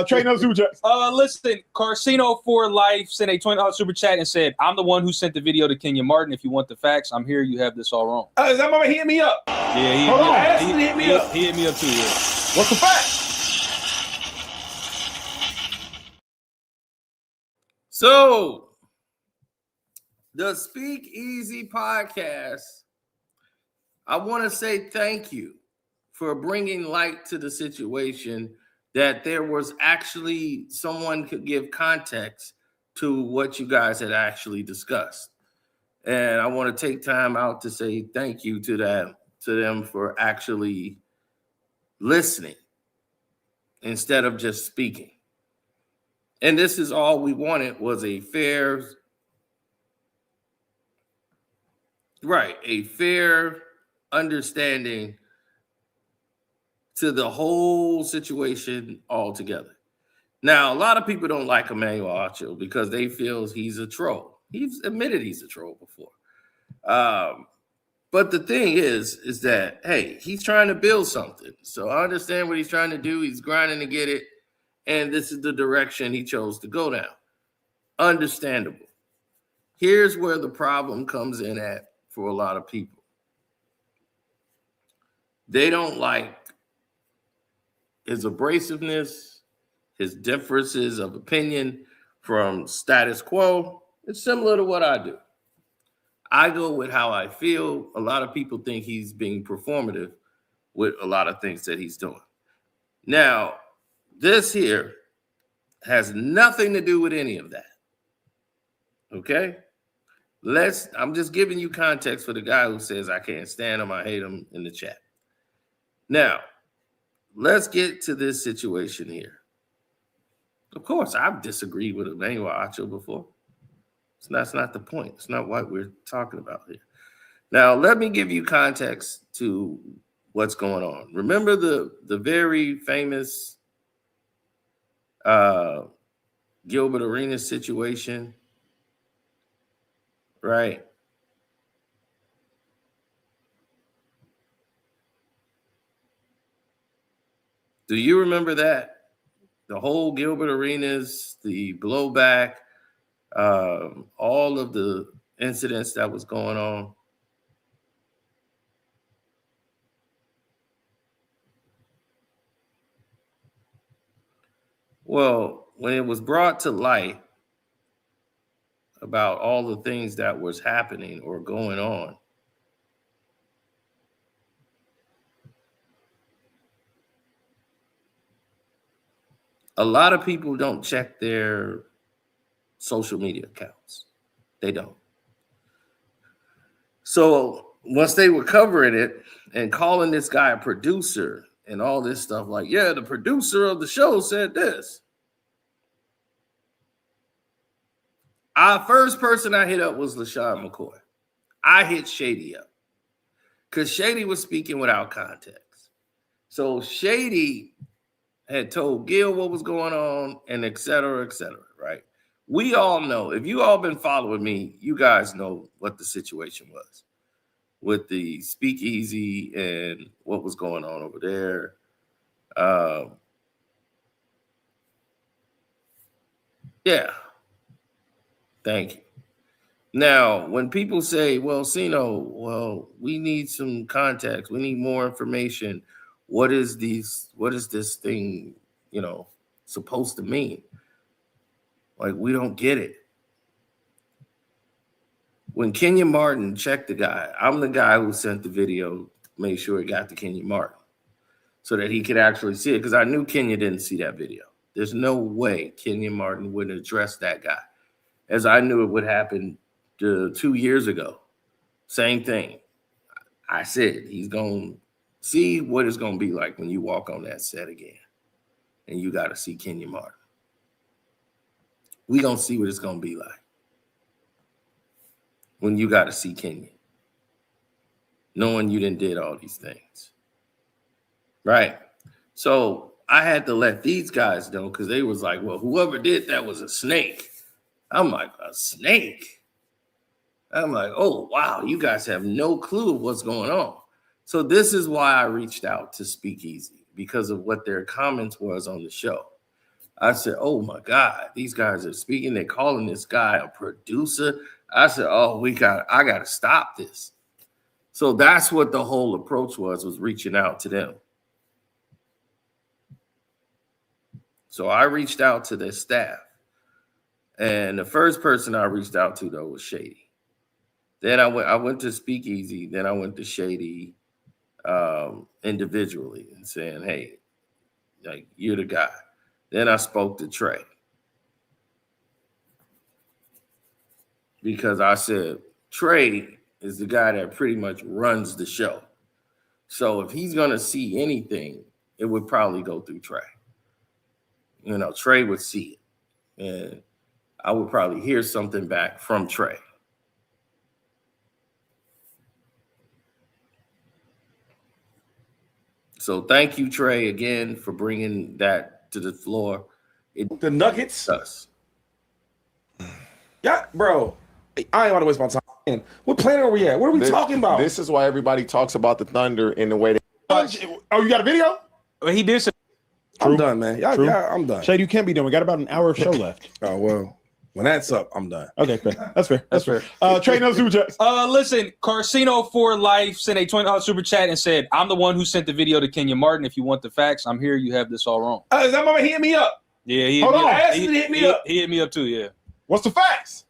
Trade another super chat. Listen, Carcino for Life sent a $20 super chat and said, "I'm the one who sent the video to Kenyon Martin. If you want the facts, I'm here. You have this all wrong." Is that my man hit me up? Yeah, he hit me up. He hit me up too. Yeah. What's the fact? So, the Speakeasy Podcast, I want to say thank you for bringing light to the situation that there was actually someone could give context to what you guys had actually discussed. And I want to take time out to say thank you to them for actually listening instead of just speaking. And this is all we wanted, was a fair understanding to the whole situation altogether. Now, a lot of people don't like Emmanuel Acho because they feel he's a troll. He's admitted he's a troll before. But the thing is that, hey, he's trying to build something. So I understand what he's trying to do. He's grinding to get it. And this is the direction he chose to go down. Understandable. Here's where the problem comes in at for a lot of people. They don't like his abrasiveness, his differences of opinion from status quo. It's similar to what I do. I go with how I feel. A lot of people think he's being performative with a lot of things that he's doing. Now, this here has nothing to do with any of that. Okay? I'm just giving you context for the guy who says I can't stand him, I hate him in the chat. Now, let's get to this situation here. Of course, I've disagreed with Emmanuel Acho before. So that's not the point. It's not what we're talking about here. Now, let me give you context to what's going on. Remember the very famous Gilbert Arenas situation, right? Do you remember that? The whole Gilbert Arenas, the blowback, all of the incidents that was going on. Well, when it was brought to light about all the things that was happening or going on, a lot of people don't check their social media accounts. They don't. So once they were covering it and calling this guy a producer and all this stuff, like, yeah, the producer of the show said this. First person I hit up was LaShawn McCoy. I hit Shady up because Shady was speaking without context. So Shady had told Gil what was going on and et cetera, right? We all know, if you all been following me, you guys know what the situation was with the Speakeasy and what was going on over there. Yeah. Thank you. Now, when people say, well, Sino, well, we need some context. We need more information. What is this thing, supposed to mean? Like, we don't get it. When Kenyon Martin checked the guy, I'm the guy who sent the video, made sure it got to Kenyon Martin so that he could actually see it, because I knew Kenyon didn't see that video. There's no way Kenyon Martin would address that guy, as I knew it would happen 2 years ago. Same thing. I said he's going to see what it's going to be like when you walk on that set again and you got to see Kenyon Martin. We're going to see what it's going to be like when you got to see Kenyon, knowing you did all these things. Right? So I had to let these guys know, because they was like, well, whoever did that was a snake. I'm like, a snake? I'm like, oh, wow, you guys have no clue of what's going on. So this is why I reached out to Speakeasy, because of what their comments was on the show. I said, oh my God, these guys are speaking. They're calling this guy a producer. I said, oh, I got to stop this. So that's what the whole approach was reaching out to them. So I reached out to their staff. And the first person I reached out to, though, was Shady. Then I went to Speakeasy. Then I went to Shady individually and saying, hey, like, you're the guy. Then I spoke to Trey. Because I said, Trey is the guy that pretty much runs the show. So if he's going to see anything, it would probably go through Trey. You know, Trey would see it. And I would probably hear something back from Trey. So thank you, Trey, again, for bringing that to the floor. The Nuggets. Us. Yeah, bro. I ain't want to waste my time. What planet are we at? What are we talking about? This is why everybody talks about the Thunder in the way they. Oh, you got a video? Well, he did. I'm done, man. Yeah, I'm done. Shade, you can't be done. We got about an hour of show left. Oh, well, when that's up, I'm done. Okay, fair. That's fair. That's fair. Trade no super chats. Listen, Carcino for Life sent a $20 super chat and said, I'm the one who sent the video to Kenyon Martin. If you want the facts, I'm here. You have this all wrong. Is that mama hitting me up? Yeah, he Hold on. hit I asked him to hit me up. He hit me up too, yeah. What's the facts?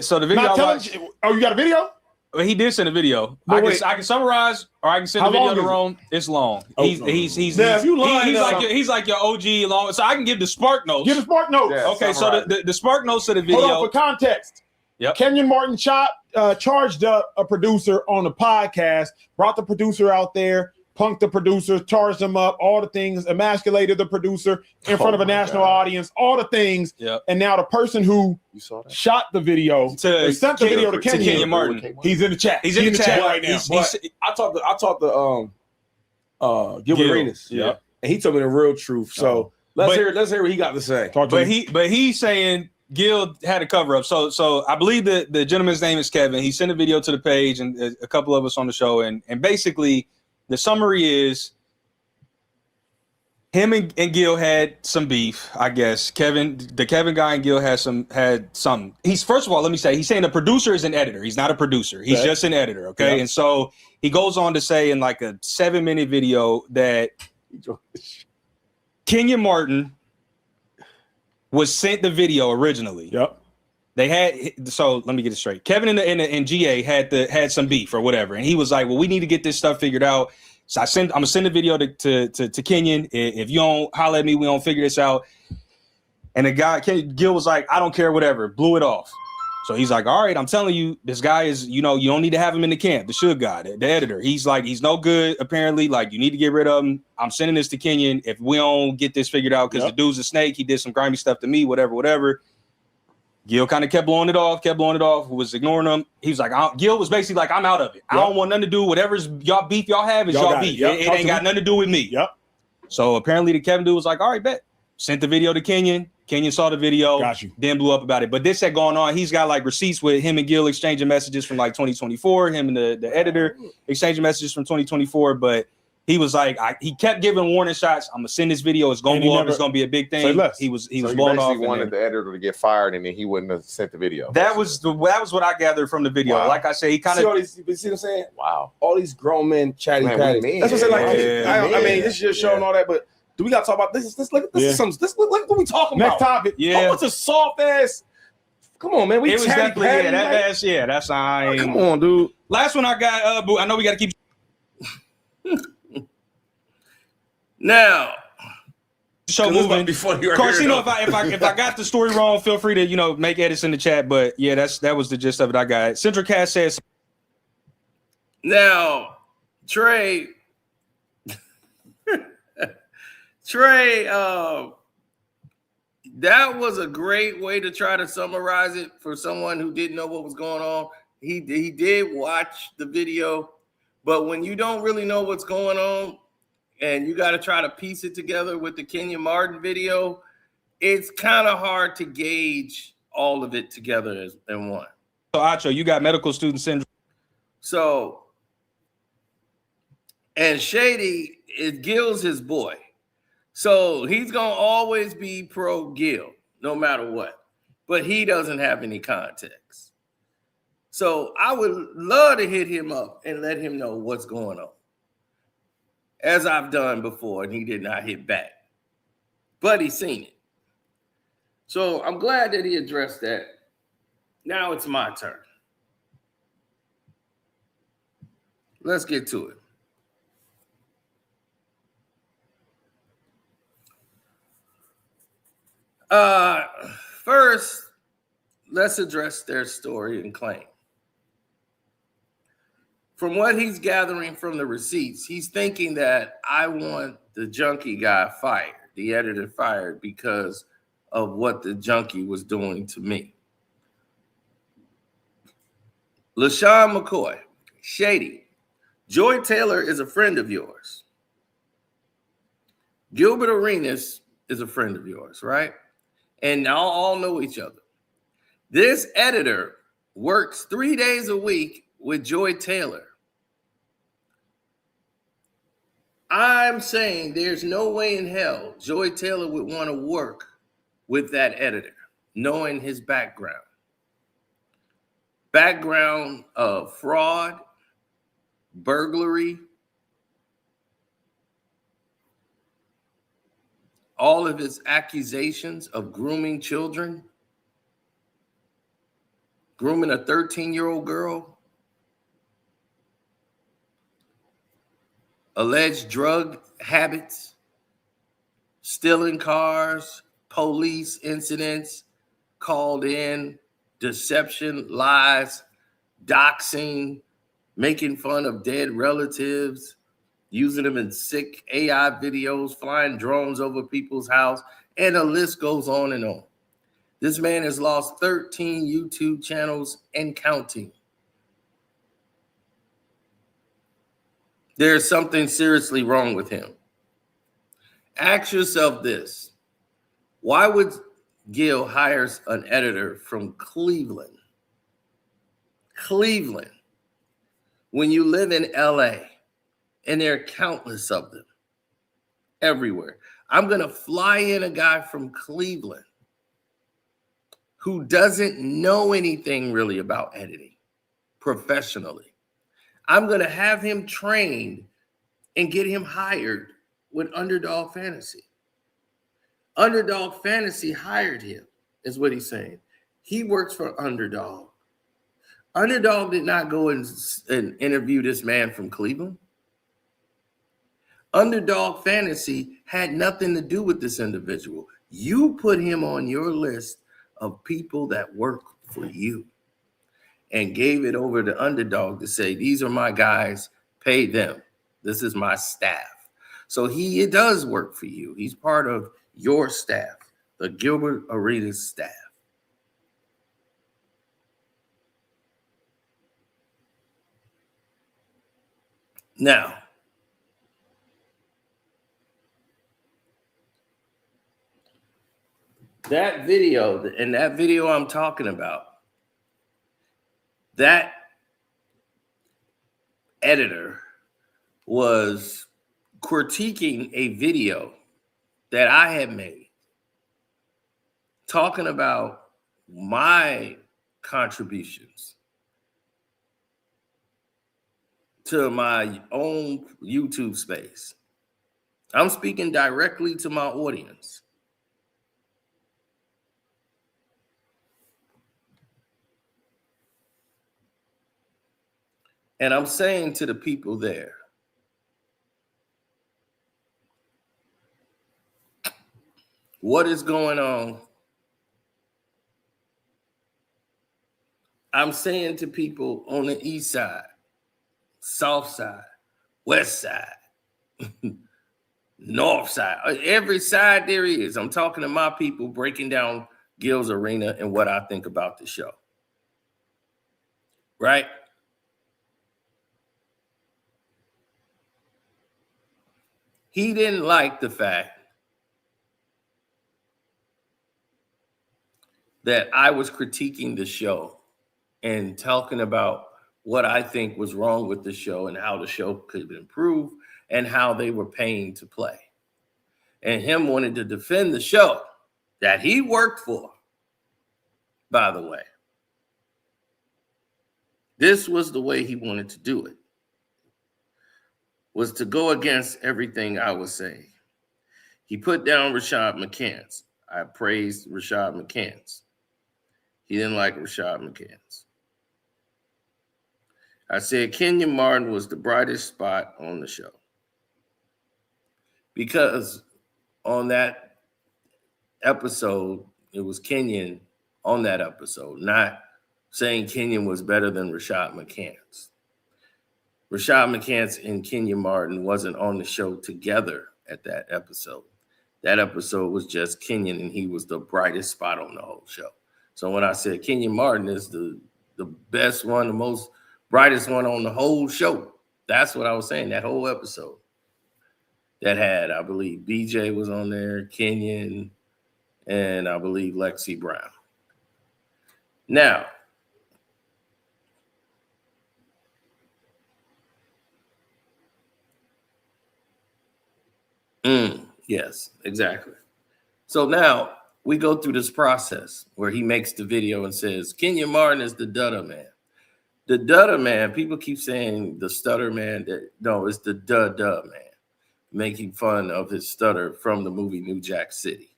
So the video Not I telling watched, you. Oh, you got a video? well, he did send a video. But I can summarize, or I can send How the video long to is it? Rome. It's long. Oh, He's now, if you lying, he's like your OG long. So I can give the spark notes. Give the spark notes. Yeah. Okay, so the spark notes of the video. Hold on, for context. Yep. Kenyon Martin charged up a producer on the podcast, brought the producer out there, punked the producer, charged him up, all the things, emasculated the producer in front of a national audience, all the things. Yep. And now the person who You saw that? shot the video To sent the video to Kenyon Martin. He's in the chat. He's in the chat right now. I talked to Gilbert Arenas. Yeah. And he told me the real truth. So let's hear what he got to say. But he's saying Gil had a cover up. So I believe the gentleman's name is Kevin. He sent a video to the page and a couple of us on the show. And basically the summary is him and Gil had some beef, I guess. The Kevin guy and Gil had some. He's, first of all, let me say, he's saying the producer is an editor. He's not a producer. He's just an editor. Okay. Yeah. And so he goes on to say in like a 7-minute video that Kenyon Martin was sent the video originally. Yep. They had, so let me get it straight. Kevin and GA had some beef or whatever, and he was like, "Well, we need to get this stuff figured out." So I'm gonna send the video to Kenyon. If you don't holler at me, we don't figure this out. And the guy Gil was like, "I don't care, whatever." Blew it off. So he's like, "All right, I'm telling you, this guy is, you don't need to have him in the camp. The Suge guy, the editor. He's like, he's no good. Apparently, like, you need to get rid of him. I'm sending this to Kenyon. If we don't get this figured out, because the dude's a snake. He did some grimy stuff to me. Whatever." Gil kind of kept blowing it off, was ignoring him. He was like, Gil was basically like, I'm out of it. I don't want nothing to do. Whatever's y'all beef y'all have is y'all beef. It ain't got nothing to do with me. Yep. So apparently the Kevin dude was like, all right, bet. Sent the video to Kenyon. Kenyon saw the video. Got you. Then blew up about it. But this had gone on. He's got like receipts with him and Gil exchanging messages from like 2024. Him and the editor exchanging messages from 2024. But he was like, he kept giving warning shots. I'm gonna send this video. It's gonna blow up. It's gonna be a big thing. He was blown off. He wanted the editor to get fired, and then he wouldn't have sent the video. That was what I gathered from the video. Wow. Like I said, he kind of See what I'm saying? Wow. All these grown men chatting. Man, we That's what I'm saying. Like, Yeah. I mean, this is just showing all that, but do we got to talk about this? This is what we talking Next about. topic. Yeah. Oh, it's a soft ass. Come on, man. We it was chatty definitely patty, that's I. Come on, dude. Last one I got. I know we got to keep. Now, Show moving. Carcino, if I got the story wrong, feel free to make edits in the chat. But yeah, that was the gist of it. I got. Central Cast says. Now, Trey, that was a great way to try to summarize it for someone who didn't know what was going on. He did watch the video, but when you don't really know what's going on and you got to try to piece it together with the Kenyon Martin video, it's kind of hard to gauge all of it together in one. So, Acho, you got medical student syndrome. So, and Shady, Gil's his boy. So he's going to always be pro Gil, no matter what. But he doesn't have any context. So I would love to hit him up and let him know what's going on, as I've done before, and he did not hit back. But he's seen it. So I'm glad that he addressed that. Now it's my turn. Let's get to it. First, let's address their story and claim. From what he's gathering from the receipts, he's thinking that I want the junkie guy fired, the editor fired, because of what the junkie was doing to me. LaShawn McCoy, Shady, Joy Taylor is a friend of yours. Gilbert Arenas is a friend of yours, right? And y'all all know each other. This editor works 3 days a week with Joy Taylor. I'm saying there's no way in hell Joy Taylor would want to work with that editor, knowing his background. Background of fraud, burglary, all of his accusations of grooming children, grooming a 13-year-old girl, alleged drug habits, stealing cars, police incidents, called in, deception, lies, doxing, making fun of dead relatives, using them in sick AI videos, flying drones over people's house, and the list goes on and on. This man has lost 13 YouTube channels and counting. There's something seriously wrong with him. Ask yourself this. Why would Gil hire an editor from Cleveland? Cleveland. When you live in LA, and there are countless of them everywhere. I'm going to fly in a guy from Cleveland who doesn't know anything really about editing professionally. I'm going to have him trained and get him hired with Underdog Fantasy. Underdog Fantasy hired him, is what he's saying. He works for Underdog. Underdog did not go and interview this man from Cleveland. Underdog Fantasy had nothing to do with this individual. You put him on your list of people that work for you and gave it over to Underdog to say, these are my guys, pay them. This is my staff. So he does work for you. He's part of your staff, the Gilbert Arenas staff. Now, that video, and that video I'm talking about, that editor was critiquing a video that I had made talking about my contributions to my own YouTube space. I'm speaking directly to my audience. And I'm saying to the people there, what is going on? I'm saying to people on the east side, south side, west side, north side, every side there is. I'm talking to my people, breaking down Gil's Arena and what I think about the show. Right? He didn't like the fact that I was critiquing the show and talking about what I think was wrong with the show and how the show could improve and how they were paying to play. and him wanting to defend the show that he worked for, by the way. This was the way he wanted to do it, was to go against everything I was saying. He put down Rashad McCants. I praised Rashad McCants. He didn't like Rashad McCants. I said Kenyon Martin was the brightest spot on the show. Because on that episode, it was Kenyon on that episode, not saying Kenyon was better than Rashad McCants. Rashad McCants and Kenyon Martin wasn't on the show together at that episode. That episode was just Kenyon, and he was the brightest spot on the whole show. So when I said Kenyon Martin is the best one, the most brightest one on the whole show, that's what I was saying, that whole episode. That had, I believe, BJ was on there, Kenyon, and I believe Lexi Brown. Now, yes, exactly. So now we go through this process where he makes the video and says, Kenyon Martin is the Dudda Man. The Dudda Man, people keep saying the stutter man. No, it's the Dudda Man, making fun of his stutter from the movie New Jack City.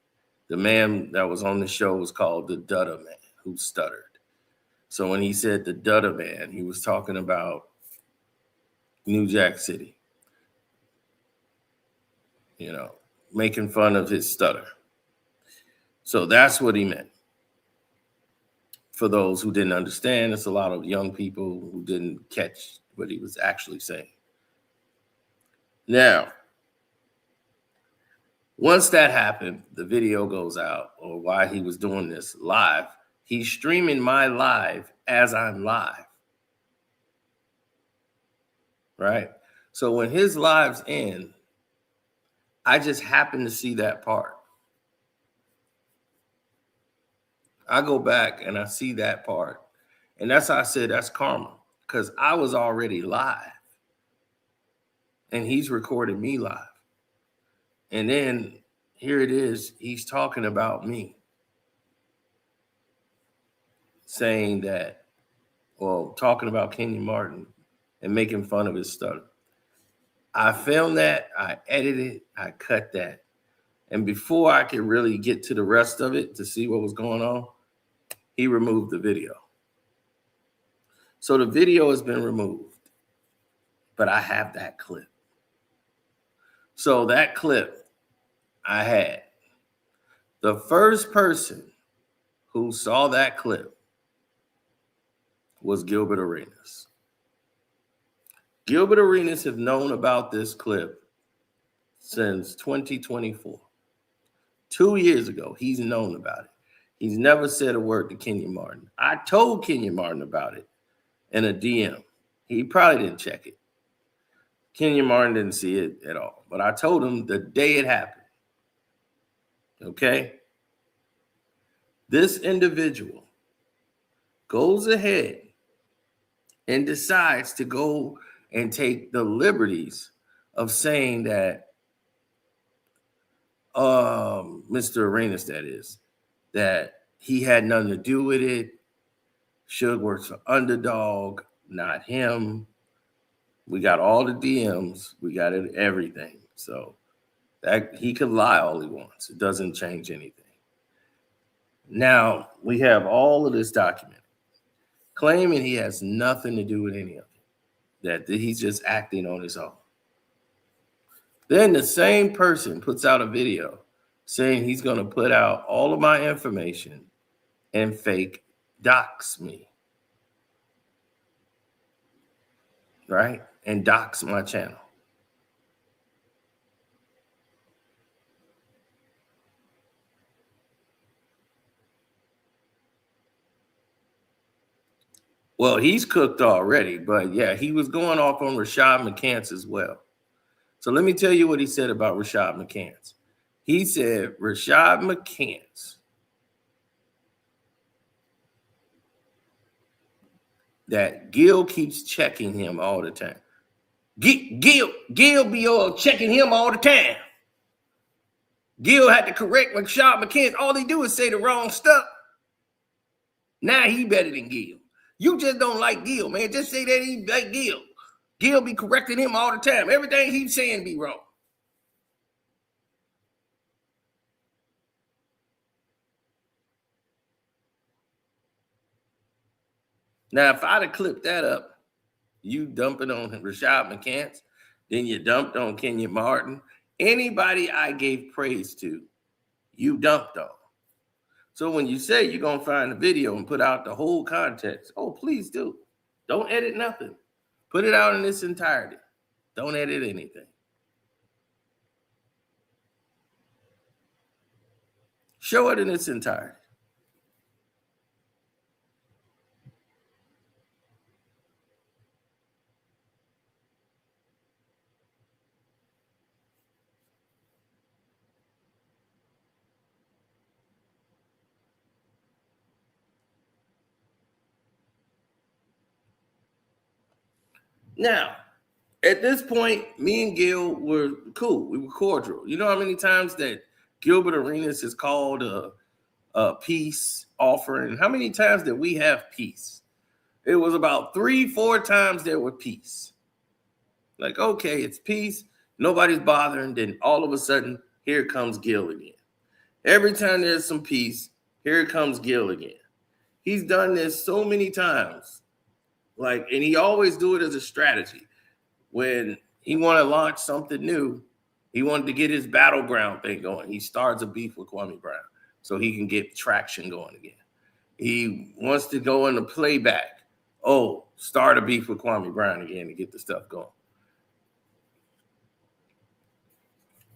The man that was on the show was called the Dudda Man, who stuttered. So when he said the Dudda Man, he was talking about New Jack City, you know, making fun of his stutter. So that's what he meant. For those who didn't understand, it's a lot of young people who didn't catch what he was actually saying. Now, once that happened, the video goes out, or why he was doing this live. He's streaming my live as I'm live. Right? So when his lives end, I just happen to see that part. I go back and I see that part. And that's how I said that's karma, because I was already live. And he's recording me live. And then here it is, he's talking about me. Saying that, well, talking about Kenyon Martin and making fun of his stutter. I filmed that, I edited it, I cut that. And before I could really get to the rest of it to see what was going on, he removed the video. So the video has been removed, but I have that clip. So that clip I had. The first person who saw that clip was Gilbert Arenas. Gilbert Arenas have known about this clip since 2024. 2 years ago, he's known about it. He's never said a word to Kenyon Martin. I told Kenyon Martin about it in a DM. He probably didn't check it. Kenyon Martin didn't see it at all. But I told him the day it happened. Okay? This individual goes ahead and decides to go and take the liberties of saying that Mr. Arenas, that is, that he had nothing to do with it. Suge works for Underdog, not him. We got all the DMs. We got it, everything. So that he could lie all he wants. It doesn't change anything. Now we have all of this documented, claiming he has nothing to do with any of it, that he's just acting on his own. Then the same person puts out a video saying he's going to put out all of my information and fake dox me. Right? And dox my channel. Well, he's cooked already, but yeah, he was going off on Rashad McCants as well. So let me tell you what he said about Rashad McCants. He said Rashad McCants, that Gil keeps checking him all the time. Gil be checking him all the time. Gil had to correct Rashad McCants. All they do is say the wrong stuff. Now he better than Gil. You just don't like Gil, man. Just say that he like Gil. Gil be correcting him all the time. Everything he's saying be wrong. Now, if I'd have clipped that up, you dumping on Rashad McCants, then you dumped on Kenyon Martin. Anybody I gave praise to, you dumped on. So when you say you're going to find the video and put out the whole context, oh, please do. Don't edit nothing. Put it out in its entirety. Don't edit anything. Show it in its entirety. Now, at this point, me and Gil were cool. We were cordial. You know how many times that Gilbert Arenas is called a peace offering? How many times did we have peace? It was about 3-4 times there were peace. Like, okay, it's peace. Nobody's bothering. Then all of a sudden, here comes Gil again. Every time there's some peace, here comes Gil again. He's done this so many times. Like, and he always do it as a strategy. When he want to launch something new, he wanted to get his battleground thing going. He starts a beef with Kwame Brown so he can get traction going again. He wants to go into playback. Oh, start a beef with Kwame Brown again to get the stuff going.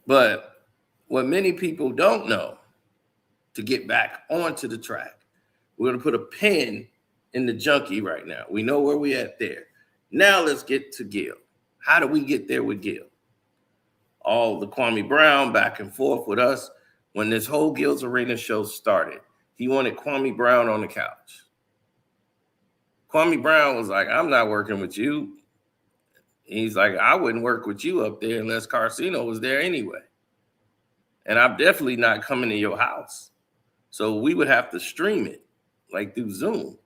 But what many people don't know, to get back onto the track, we're going to put a pin in the junkie right now. We know where we at there. Now let's get to Gil. How do we get there with Gil? All the Kwame Brown back and forth with us. When this whole Gil's Arena show started, he wanted Kwame Brown on the couch. Kwame Brown was like, I'm not working with you. He's like, I wouldn't work with you up there unless Carcino was there anyway. And I'm definitely not coming to your house. So we would have to stream it, like through Zoom.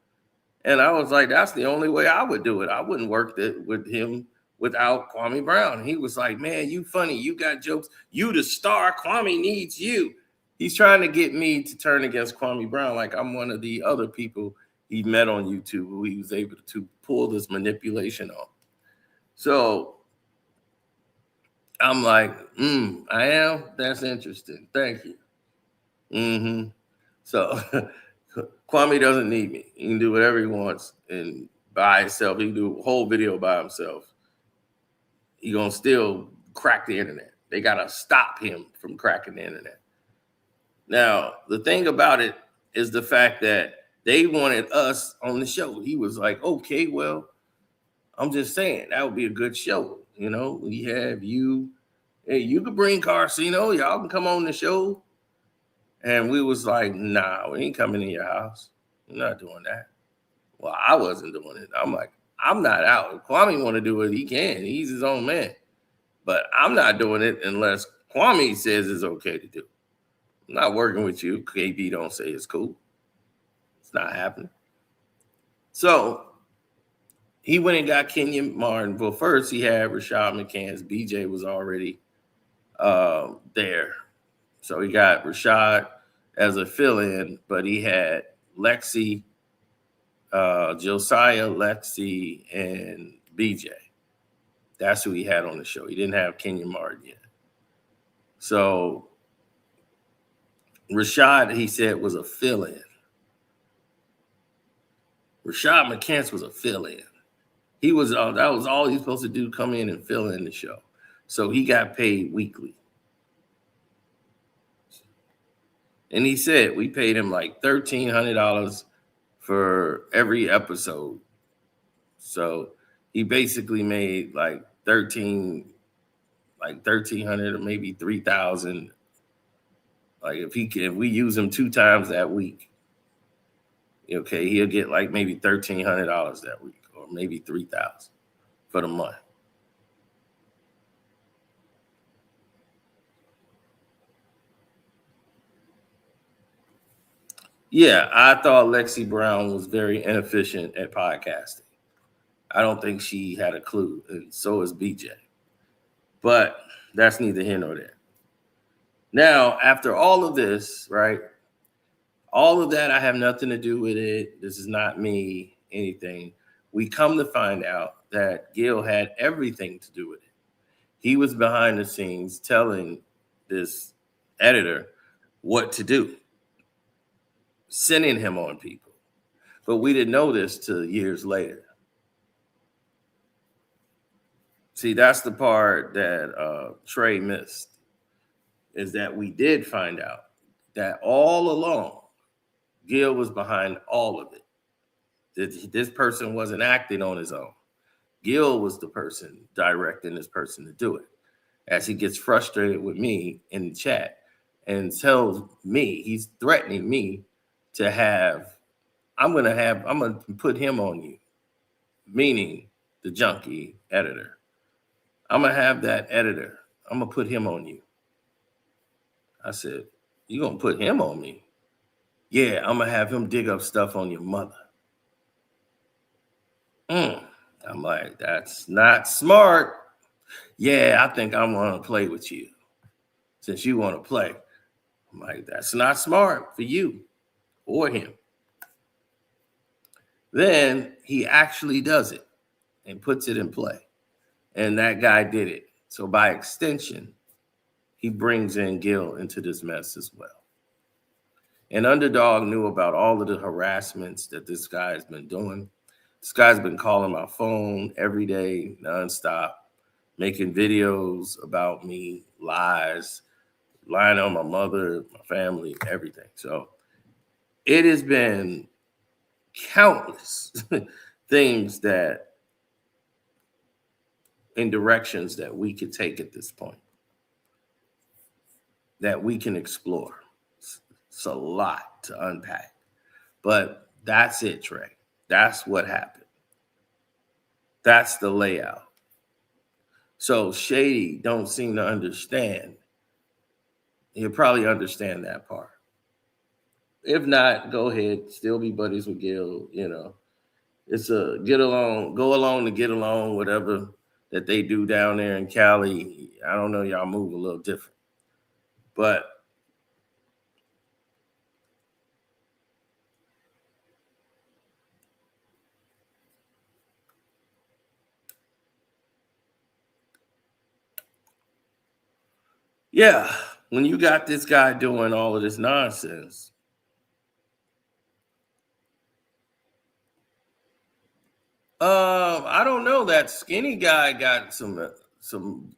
And I was like, that's the only way I would do it. I wouldn't work with him without Kwame Brown. He was like, man, you funny. You got jokes. You the star. Kwame needs you. He's trying to get me to turn against Kwame Brown like I'm one of the other people he met on YouTube who he was able to pull this manipulation on. So I'm like, I am? That's interesting. Thank you. So Kwame doesn't need me. He can do whatever he wants and by himself. He can do a whole video by himself. He's going to still crack the internet. They got to stop him from cracking the internet. Now, the thing about it is the fact that they wanted us on the show. He was like, okay, well, I'm just saying that would be a good show. You know, we have you. Hey, you could bring Carcino. Y'all can come on the show. And we was like, nah, we ain't coming in your house. We're not doing that. Well, I wasn't doing it. I'm like, I'm not out. If Kwame want to do it, he can. He's his own man. But I'm not doing it unless Kwame says it's okay to do. I'm not working with you. KB don't say it's cool. It's not happening. So he went and got Kenyon Martin. Well, first he had Rashad McCants. BJ was already there. So he got Rashad as a fill-in, but he had Lexi, Josiah, Lexi, and BJ. That's who he had on the show. He didn't have Kenyon Martin yet. So Rashad, he said, was a fill-in. Rashad McCants was a fill-in. He was that was all he was supposed to do, come in and fill in the show. So he got paid weekly. And he said we paid him like $1,300 for every episode. So he basically made like $1,300 or maybe $3,000. Like if we use him 2 times that week, okay, he'll get like maybe $1,300 that week, or maybe $3,000 for the month. Yeah, I thought Lexi Brown was very inefficient at podcasting. I don't think she had a clue, and so is BJ. But that's neither here nor there. Now, after all of this, right? All of that, I have nothing to do with it. This is not me, anything. We come to find out that Gil had everything to do with it. He was behind the scenes telling this editor what to do, sending him on people. But we didn't know this till years later. See, that's the part that Trey missed, is that we did find out that all along, Gil was behind all of it. This person wasn't acting on his own. Gil was the person directing this person to do it. As he gets frustrated with me in the chat and tells me, he's threatening me to have, I'm going to put him on you, meaning the junkie editor. I'm going to have that editor. I'm going to put him on you. I said, you going to put him on me? Yeah, I'm going to have him dig up stuff on your mother. I'm like, that's not smart. Yeah, I think I want to play with you since you want to play. I'm like, that's not smart for you or him. Then he actually does it and puts it in play. And that guy did it. So by extension, he brings in Gil into this mess as well. And Underdog knew about all of the harassments that this guy has been doing. This guy's been calling my phone every day, nonstop, making videos about me, lies, lying on my mother, my family, everything. So it has been countless things that in directions that we could take at this point, that we can explore. It's a lot to unpack, but that's it, Trey. That's what happened. That's the layout. So Shady don't seem to understand. He'll probably understand that part. If not, go ahead, still be buddies with Gil. You know, it's a get along, go along to get along, whatever that they do down there in Cali. I don't know, y'all move a little different. But yeah, when you got this guy doing all of this nonsense, I don't know. That skinny guy got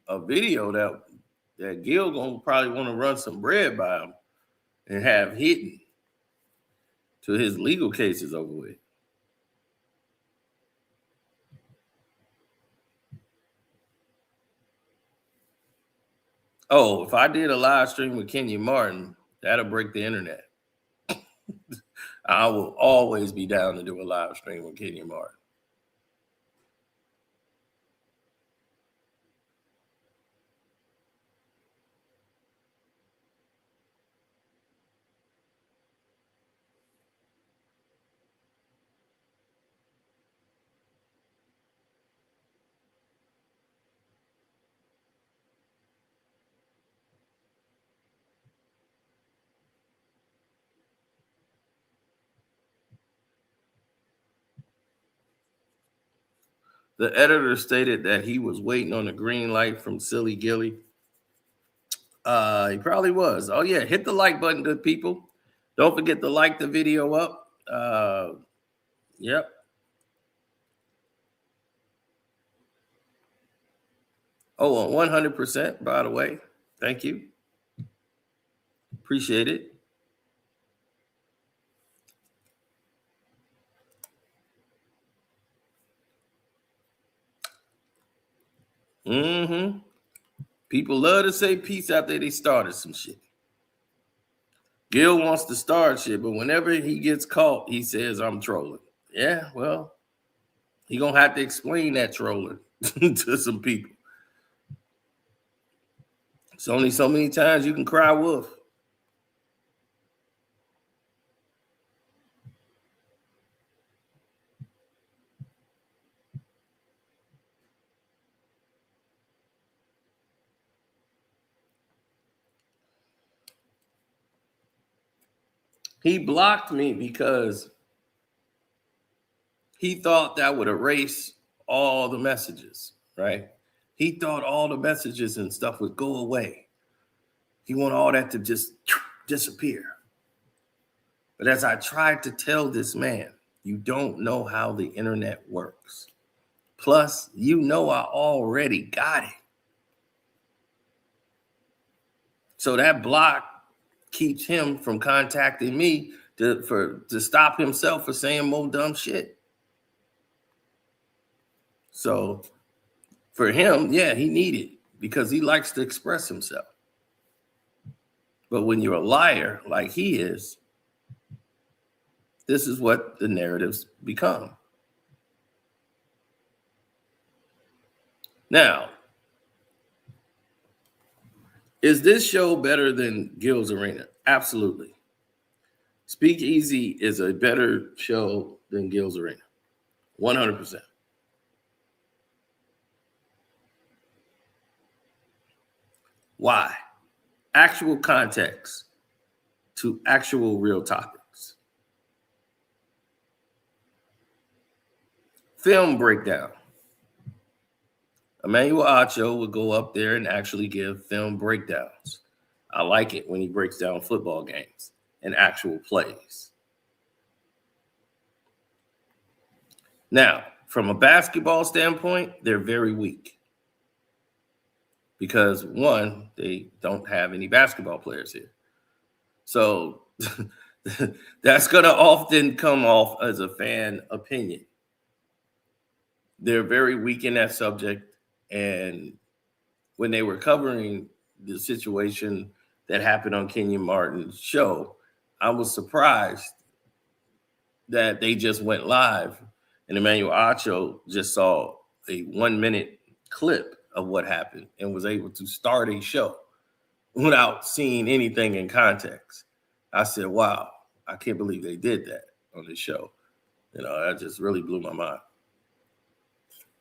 a video that Gil gonna probably want to run some bread by him and have hidden till his legal case is over with. Oh, if I did a live stream with Kenyon Martin, that'll break the internet. I will always be down to do a live stream with Kenyon Martin. The editor stated that he was waiting on the green light from Silly Gilly. He probably was. Oh, yeah. Hit the like button, good people. Don't forget to like the video up. Yep. Oh, 100%, by the way. Thank you. Appreciate it. People love to say peace after they started some shit. Gil wants to start shit, but whenever he gets caught, he says, I'm trolling. Yeah, well, he gonna have to explain that trolling to some people. It's only so many times you can cry wolf. He blocked me because he thought that would erase all the messages, right? He thought all the messages and stuff would go away. He wanted all that to just disappear. But as I tried to tell this man, you don't know how the internet works. Plus, you know I already got it. So that block keeps him from contacting me to stop himself from saying more dumb shit. So for him, yeah, he needed it because he likes to express himself. But when you're a liar like he is, this is what the narratives become. Now, is this show better than Gil's Arena? Absolutely. Speakeasy is a better show than Gil's Arena. 100%. Why? Actual context to actual real topics. Film breakdown. Emmanuel Acho would go up there and actually give film breakdowns. I like it when he breaks down football games and actual plays. Now, from a basketball standpoint, they're very weak. Because one, they don't have any basketball players here. So that's going to often come off as a fan opinion. They're very weak in that subject. And when they were covering the situation that happened on Kenyon Martin's show, I was surprised that they just went live and Emmanuel Acho just saw a 1-minute clip of what happened and was able to start a show without seeing anything in context. I said, wow, I can't believe they did that on this show. You know, that just really blew my mind.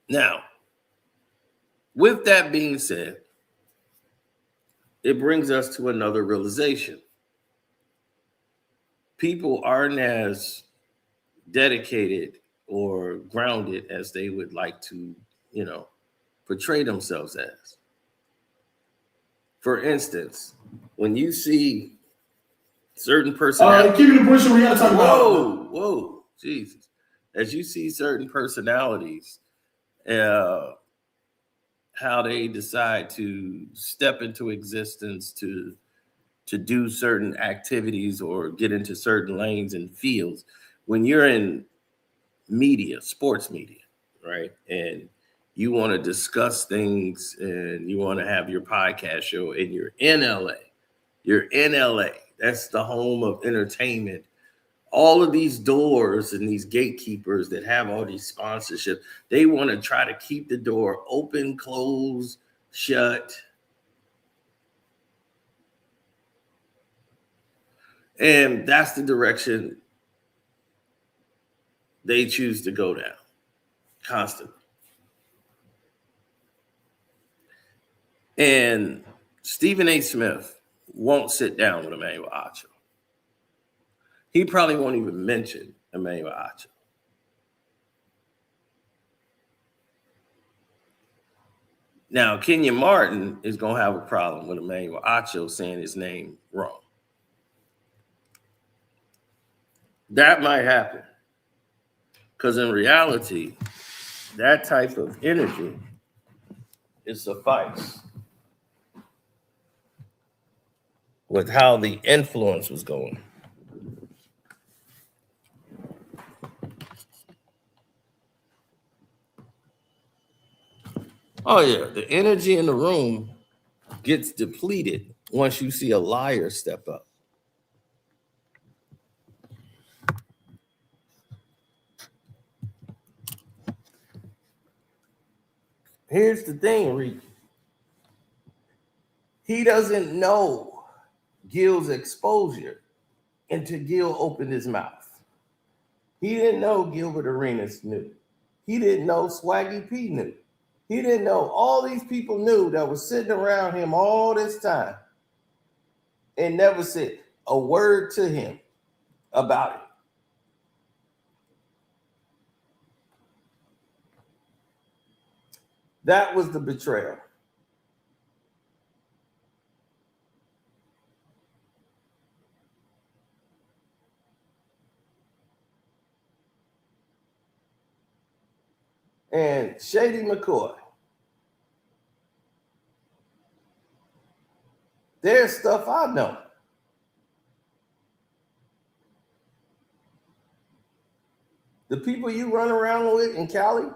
Now, with that being said, it brings us to another realization. People aren't as dedicated or grounded as they would like to, portray themselves as. For instance, when you see certain personalities, keep it in Bush, we gotta talk about. Whoa, Jesus! As you see certain personalities, how they decide to step into existence to do certain activities or get into certain lanes and fields. When you're in media, sports media, right, and you want to discuss things and you want to have your podcast show and you're in LA. That's the home of entertainment. All of these doors and these gatekeepers that have all these sponsorships, they want to try to keep the door open, closed, shut. And that's the direction they choose to go down constantly. And Stephen A. Smith won't sit down with Emmanuel Acho. He probably won't even mention Emmanuel Acho. Now, Kenyon Martin is going to have a problem with Emmanuel Acho saying his name wrong. That might happen. Because in reality, that type of energy is suffice with how the influence was going. Oh, yeah. The energy in the room gets depleted once you see a liar step up. Here's the thing, Rick. He doesn't know Gil's exposure until Gil opened his mouth. He didn't know Gilbert Arenas knew. He didn't know Swaggy P knew. He didn't know all these people knew that was sitting around him all this time and never said a word to him. about it. That was the betrayal. And Shady McCoy, there's stuff I know. The people you run around with in Cali,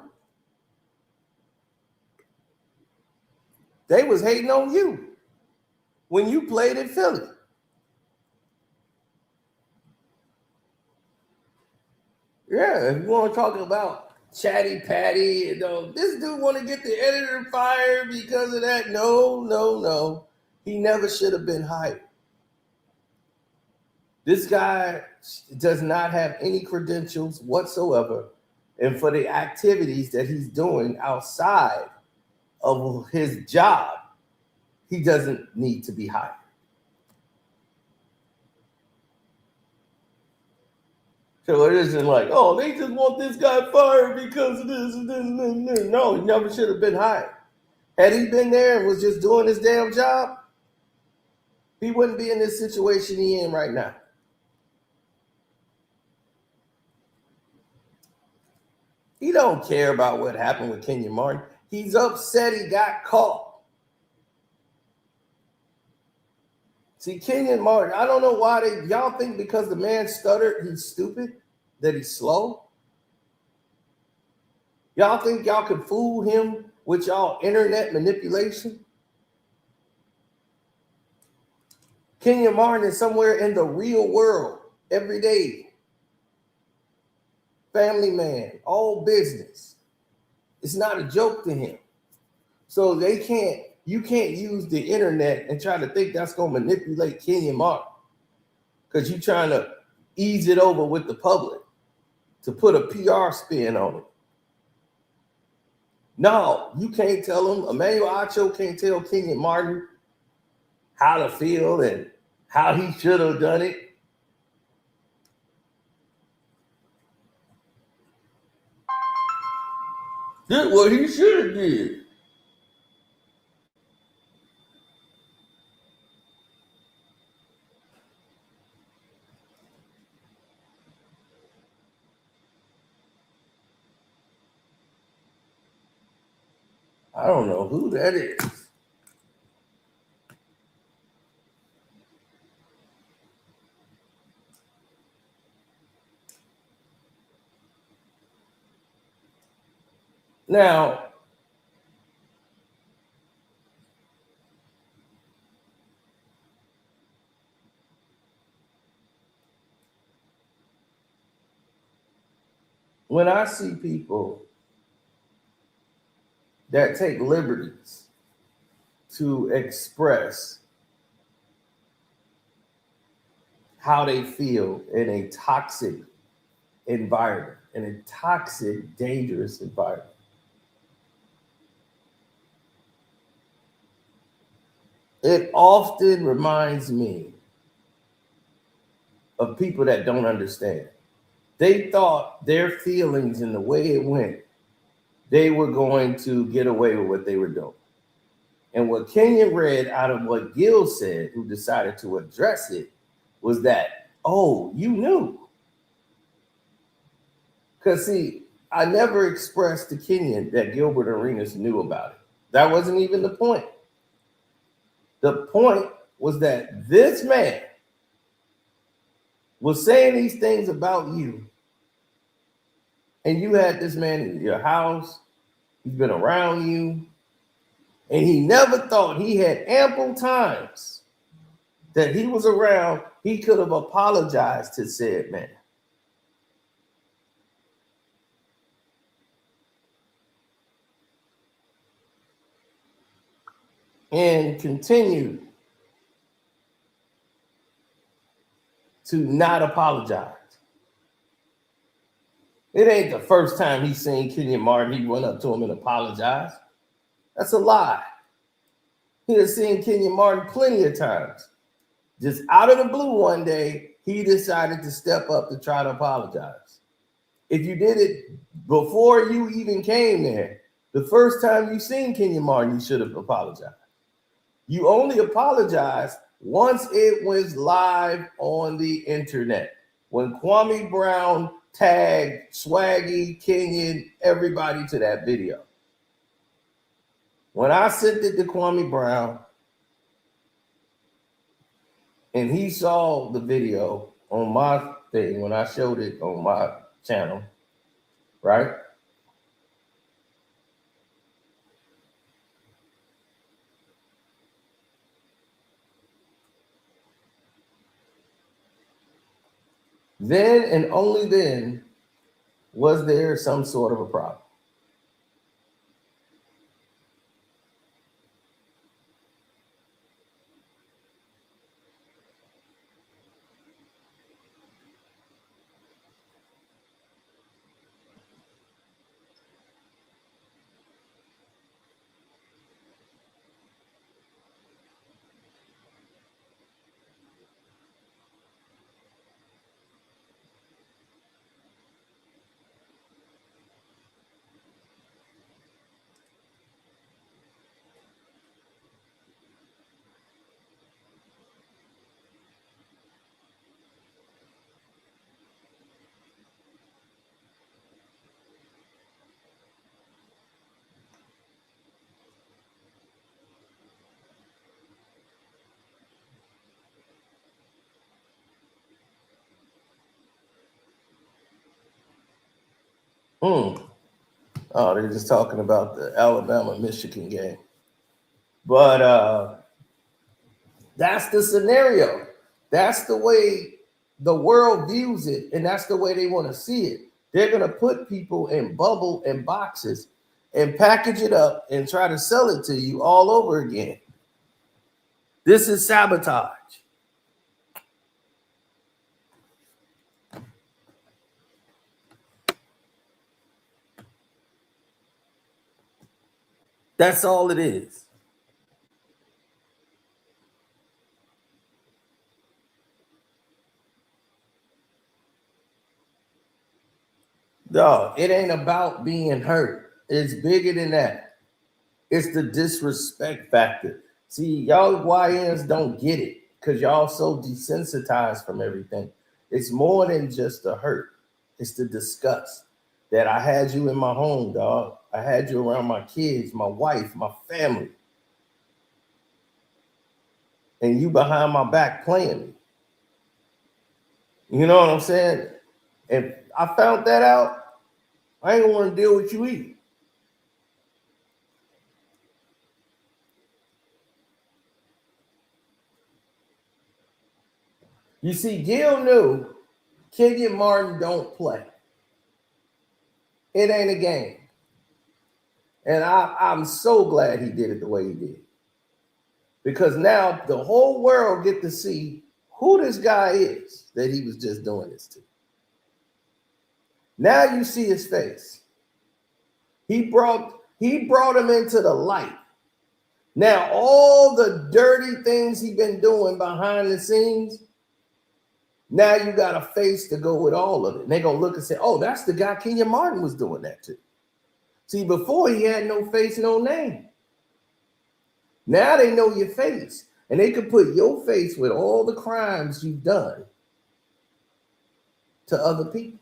they was hating on you when you played in Philly. Yeah, if you want to talk about Chatty Patty, this dude want to get the editor fired because of that. No. He never should have been hired. This guy does not have any credentials whatsoever. And for the activities that he's doing outside of his job, he doesn't need to be hired. So it isn't like, oh, they just want this guy fired because of this and this and this. No, he never should have been hired. Had he been there and was just doing his damn job, he wouldn't be in this situation he's in right now. He don't care about what happened with Kenyon Martin. He's upset he got caught. See, Kenyon Martin, I don't know why y'all think because the man stuttered, he's stupid, that he's slow. Y'all think y'all can fool him with y'all internet manipulation? Kenyon Martin is somewhere in the real world every day. Family man, all business. It's not a joke to him. So you can't use the internet and try to think that's going to manipulate Kenyon Martin because you're trying to ease it over with the public to put a PR spin on it. No, you can't tell him. Emmanuel Acho can't tell Kenyon Martin how to feel and how he should have done it. Did what he should have did. I don't know who that is. Now, when I see people that take liberties to express how they feel in a toxic environment, in a toxic, dangerous environment, it often reminds me of people that don't understand. They thought their feelings and the way it went, they were going to get away with what they were doing. And what Kenyon read out of what Gil said, who decided to address it, was that, oh, you knew. Because, see, I never expressed to Kenyon that Gilbert Arenas knew about it. That wasn't even the point. The point was that this man was saying these things about you, and you had this man in your house, he's been around you, and he never thought he had ample times that he was around, he could have apologized to said man. And continued to not apologize. It ain't the first time he's seen Kenyon Martin, he went up to him and apologized. That's a lie. He has seen Kenyon Martin plenty of times Just out of the blue one day, he decided to step up to try to apologize. If you did it before you even came there, the first time you seen Kenyon Martin, you should have apologized. You only apologized once it was live on the internet. When Kwame Brown tagged Swaggy, Kenyon, everybody to that video. When I sent it to Kwame Brown and he saw the video on my thing, when I showed it on my channel, right? Then and only then was there some sort of a problem. Oh, they're just talking about the Alabama-Michigan game. But that's the scenario. That's the way the world views it, and that's the way they want to see it. They're going to put people in bubble and boxes and package it up and try to sell it to you all over again. This is sabotage. That's all it is. Dog, it ain't about being hurt. It's bigger than that. It's the disrespect factor. See, y'all YNs don't get it because y'all so desensitized from everything. It's more than just the hurt. It's the disgust that I had you in my home, dog. I had you around my kids, my wife, my family. And you behind my back playing me. You know what I'm saying? If I found that out, I ain't gonna want to deal with you either. You see, Gil knew Kenyon Martin don't play. It ain't a game. And I'm so glad he did it the way he did. Because now the whole world get to see who this guy is that he was just doing this to. Now you see his face. He brought him into the light. Now all the dirty things he's been doing behind the scenes, now you got a face to go with all of it. And they're going to look and say, oh, that's the guy Kenyon Martin was doing that to. See, before he had no face, no name. Now they know your face. And they can put your face with all the crimes you've done to other people.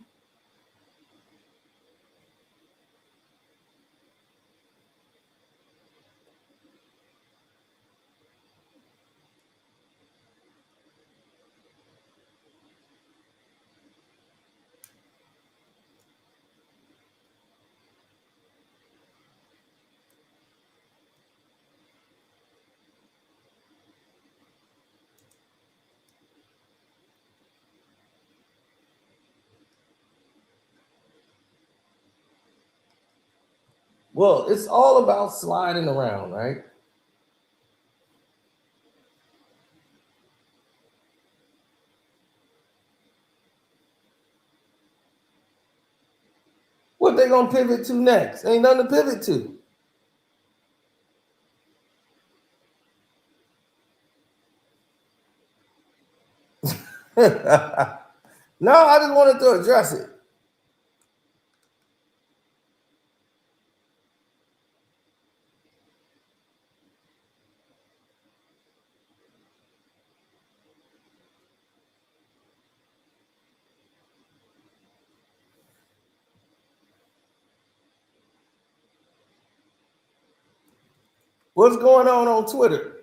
Well, it's all about sliding around, right? What they gonna pivot to next? Ain't nothing to pivot to. No, I just wanted to address it. What's going on Twitter?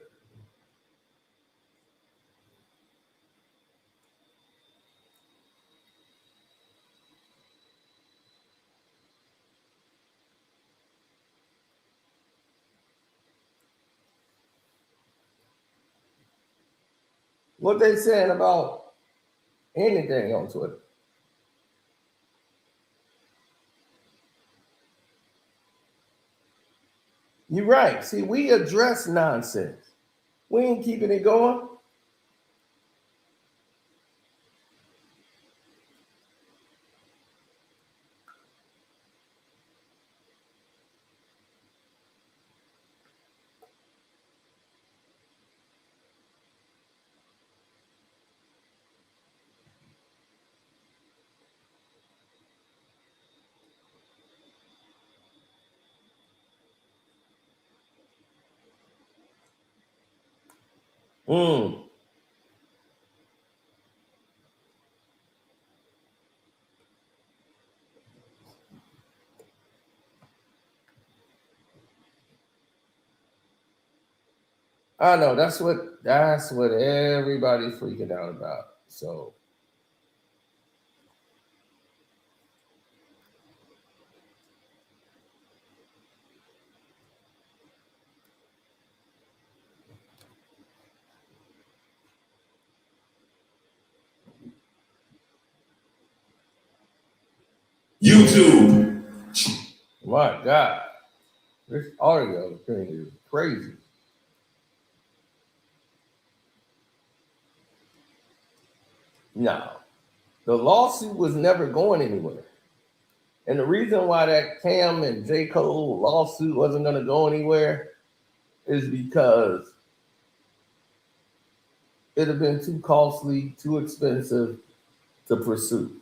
What they saying about anything on Twitter? You're right. See, we address nonsense. We ain't keeping it going. I know that's what everybody's freaking out about. So YouTube. My God, this audio thing is crazy. No, the lawsuit was never going anywhere. And the reason why that Cam and J. Cole lawsuit wasn't going to go anywhere is because it'd have been too costly, too expensive to pursue.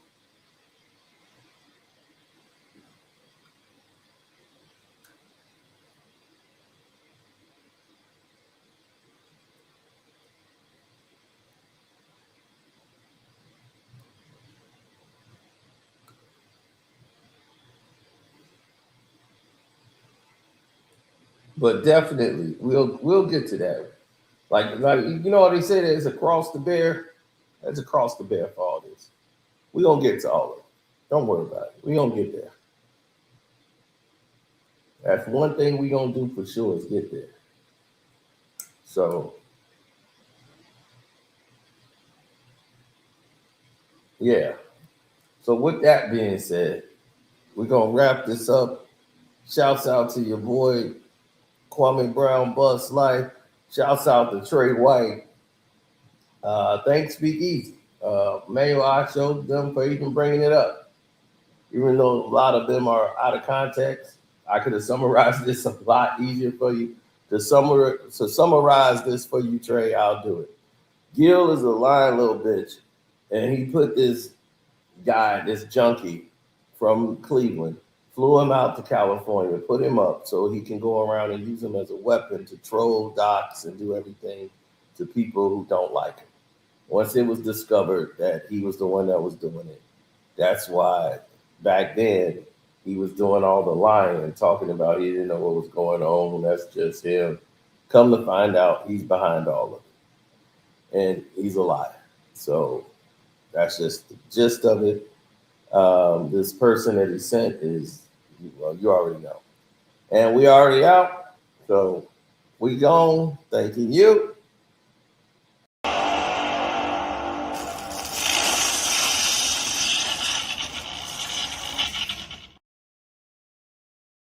But definitely, we'll get to that. Like you know what they say, that it's across the bear. That's across the bear for all this. We're gonna get to all of it. Don't worry about it. We're gonna get there. That's one thing we're gonna do for sure is get there. So yeah. So with that being said, we're gonna wrap this up. Shouts out to your boy Kwame Brown, Bus Life. Shouts out to Trey White. Thanks, Speakeasy. Manuel, I showed them for even bringing it up. Even though a lot of them are out of context, I could have summarized this a lot easier for you. To summarize this for you, Trey, I'll do it. Gil is a lying little bitch, and he put this guy, this junkie from Cleveland, flew him out to California, put him up so he can go around and use him as a weapon to troll docs and do everything to people who don't like him. Once it was discovered that he was the one that was doing it, that's why back then he was doing all the lying and talking about he didn't know what was going on. That's just him. Come to find out, he's behind all of it. And he's a liar. So that's just the gist of it. This person that he sent is, well, you already know. And we already out. So we gone. Thanking you.